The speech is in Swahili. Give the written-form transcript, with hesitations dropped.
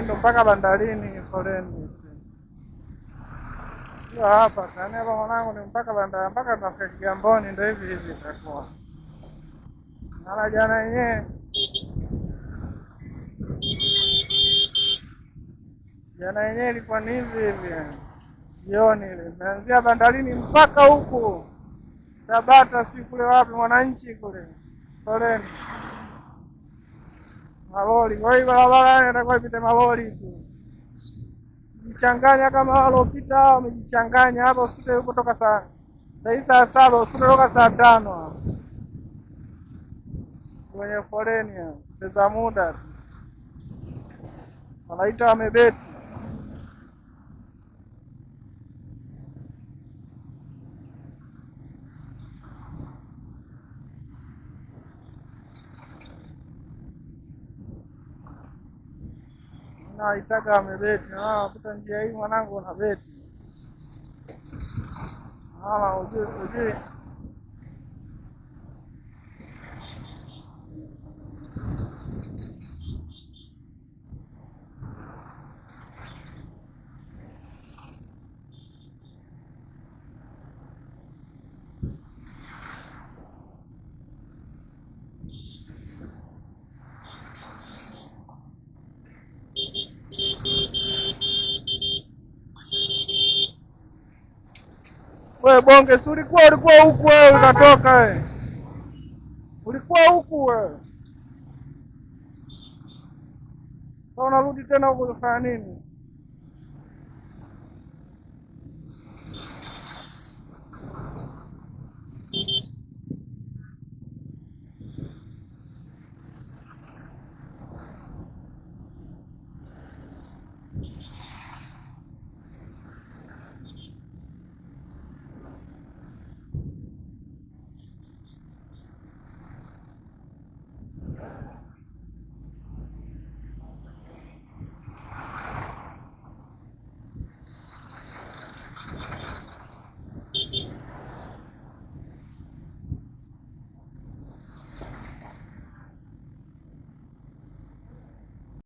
ndo mpaka bandarini foleni. Sio hapa kana hapa mwanangu ni mpaka bandari mpaka tunafika Kigamboni ndio hivi itakuwa. Na jana yenyewe ilikuwa ni hivi. Jioni ile. Naanzia bandarini mpaka huku. Tabata si kule wapi Mwananchi kule. Foleni. Malori. Kwa hiyo barabara inakuwa ipite malori tu. Jichanganya kama walopita wamejichanganya hapo usipite huko toka saa 7 usipite toka saa 5. Kwenye foleni pesa muda. Wanaita wamebeti. Na itaka wamebeti. Kuta njia hii mwanangu na beti. Ujue. Wewe bonge si ulikuwa huku wewe ukatoka wewe. Ulikuwa huku wewe. Sasa unarudi tena huko kufanya nini?